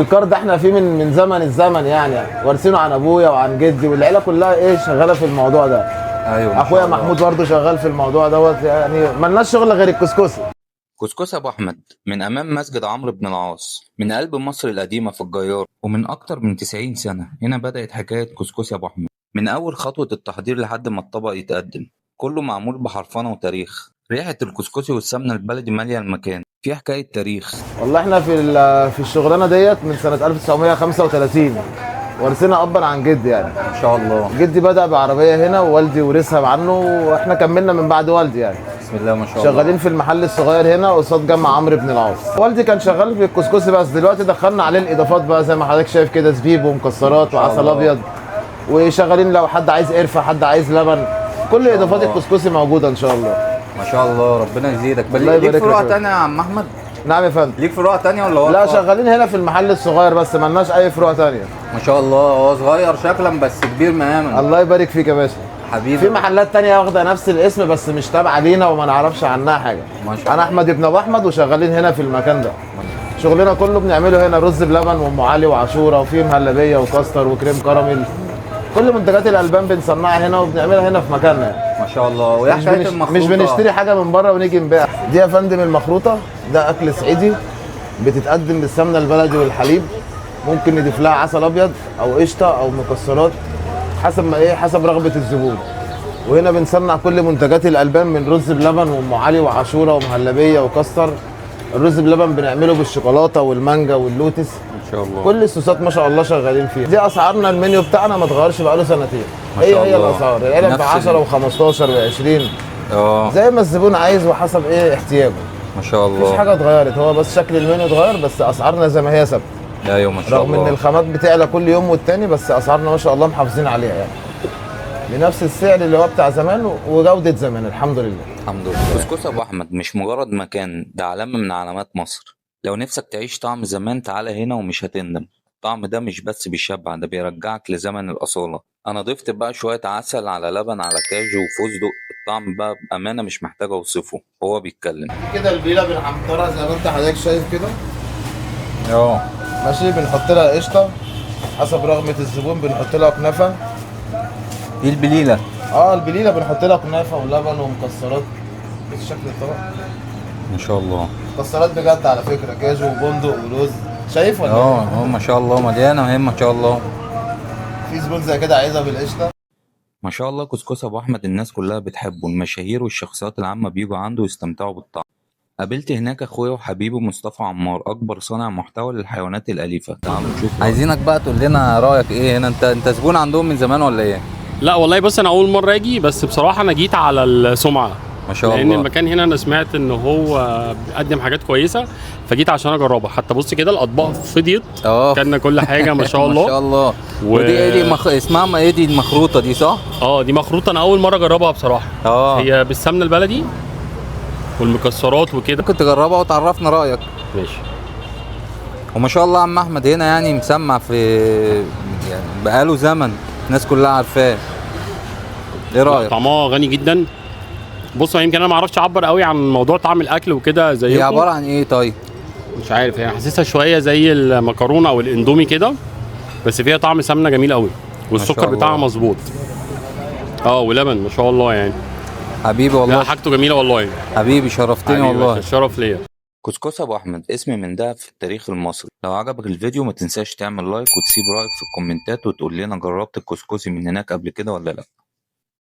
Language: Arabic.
الكار ده احنا فيه من زمن الزمن يعني، وارثينه عن ابويا وعن جدي، والعيله كلها ايه شغاله في الموضوع ده. ايوه اخويا محمود برضه شغال في الموضوع دوت، يعني ملناش شغل غير الكسكسي. كسكسي أبو أحمد من أمام مسجد عمرو بن العاص من قلب مصر القديمة في الجيار، ومن أكتر من 90 سنة هنا بدأت حكاية كسكسي أبو أحمد، من أول خطوة التحضير لحد ما الطبق يتقدم، كله معمول بحرفنة وتاريخ. ريحة الكسكسي والسمنة البلدي مالية المكان، في حكاية تاريخ. والله احنا في الشغلانه ديت من سنه 1935، وارثينها ابا عن جد يعني. ما شاء الله. جدي بدأ بعربيه هنا، ووالدي ورثها عنه، واحنا كملنا من بعد والدي يعني. بسم الله ما شاء الله. شغالين في المحل الصغير هنا قصاد جامع عمرو بن العاص. والدي كان شغال في الكسكسي، بس دلوقتي دخلنا عليه الاضافات بقى زي ما حضرتك شايف كده، زبيب ومكسرات وعسل ابيض، وشغالين لو حد عايز قرفه، حد عايز لبن، كل اضافات الكسكسي موجوده ان شاء الله. ما شاء الله، ربنا يزيدك. الله ليك يبارك فروع لك. تانية يا عم احمد؟ نعم يا فندم. ليك فروع تانية ولا لا، واقفة؟ شغالين هنا في المحل الصغير بس، ملناش اي فروع تانية. ما شاء الله، هو صغير شكلا بس كبير مقاما. الله يبارك فيك يا باشا. حبيبي. في محلات تانية واخدة نفس الاسم بس مش تابعة لينا وما نعرفش عنها حاجة. ما شاء الله. أنا أحمد ابن أبو أحمد، وشغالين هنا في المكان ده. شغلنا كله بنعمله هنا رز بلبن وأم علي وعاشورة، وفي مهلبية وكاستر وكريم كراميل. كل منتجات الألبان بنصنعها هنا وبنعملها هنا في مكاننا. ما شاء الله. ويا حكاية المخروطة؟ مش بنشتري حاجة من بره ونيجي نبيعها. دي يا فندم المخروطة، ده أكل صعيدي بتتقدم بالسمنة البلدي والحليب، ممكن نضيف لها عسل أبيض أو قشطة أو مكسرات حسب ما إيه، حسب رغبة الزبون. وهنا بنصنع كل منتجات الألبان من رز بلبن وأم علي وعاشورة ومهلبية وكاستر. الرز بلبن بنعمله بالشوكولاتة والمانجا واللوتس. ما شاء الله. كل الصوصات ما شاء الله شغالين فيها. دي أسعارنا، المنيو بتاعنا ما اتغيرش بقاله سنتين. ما شاء هي الله. الأسعار، العلب ب 10 و15 و20 زي ما الزبون عايز وحسب إيه احتياجه. ما شاء الله. مفيش حاجة اتغيرت، هو بس شكل المنيو اتغير، بس أسعارنا زي ما هي ثابتة. ايوه ما شاء الله. رغم إن الخامات بتعلى كل يوم والتاني، بس أسعارنا ما شاء الله محافظين عليها يعني. بنفس السعر اللي هو بتاع زمان وجودة زمان الحمد لله. الحمد لله. كسكسي أبو أحمد مش مجرد مكان، ده علامة من علامات مصر. لو نفسك تعيش طعم زمان تعالى هنا ومش هتندم. الطعم ده مش بس بيشبع، ده بيرجعك لزمن الأصالة. أنا ضفت بقى شوية عسل على لبن على كاجو وفستق، الطعم بقى بأمانة مش محتاج أوصفه، هو بيتكلم. كده البيلة بنحمرها زي ما انت حضرتك شايف كده. ماشي، بنحط لها قشطة حسب رغبة الزبون، بنحط لها كنافة. دي البليلة. البليلة بنحط لها كنافة ولبن ومكسرات بالشكل الطبق. ما شاء الله. مكسرات بجد على فكرة، كاجو وبندق ولوز، شايف ولا ايه؟ ما شاء الله مليانة وهي ما شاء الله. في زبون زي كده عايزها بالقشطة. ما شاء الله. كسكسي أبو أحمد الناس كلها بتحبه، المشاهير والشخصيات العامة بيجوا عنده يستمتعوا بالطعم. قابلت هناك اخويا وحبيبي مصطفى عمار، اكبر صانع محتوى للحيوانات الاليفه. تعالوا نشوف. عايزينك بقى تقول لنا رايك ايه هنا، انت زبون عندهم من زمان ولا ايه؟ لا والله، بص انا اول مره اجي، بس بصراحه انا جيت على السمعه. ما شاء الله. لان المكان هنا انا سمعت ان هو بيقدم حاجات كويسه، فجيت عشان اجربها. حتى بص كده الاطباق فضيت، كلنا كل حاجه ما شاء الله. ما شاء الله. ودي ايه دي اسمها ايه دي المخروطه دي صح؟ دي مخروطه، انا اول مره اجربها بصراحه. هي بالسمنه البلدي والمكسرات وكده. ممكن تجربها وتعرفنا رايك. ماشي. وما شاء الله عم احمد هنا يعني مسمع في، يعني بقاله زمن الناس كلها عارفاه. ايه رايك؟ طعمها غني جدا. بص يمكن انا ما اعرفش اعبر قوي عن موضوع طعم الاكل وكده زي هي عباره عن ايه طيب؟ مش عارف، يعني حاسسها شويه زي المكرونه او الاندومي كده، بس فيها طعم سمنه جميل قوي، والسكر بتاعها مظبوط. ولبن ما شاء الله يعني. حبيبي والله. لا حاجته جميله والله. حبيبي شرفتني والله. الشرف ليا. كسكسي ابو احمد اسم من ده في التاريخ المصري. لو عجبك الفيديو ما تنساش تعمل لايك وتسيب رايك في الكومنتات وتقول لنا جربت الكسكسي من هناك قبل كده ولا لا.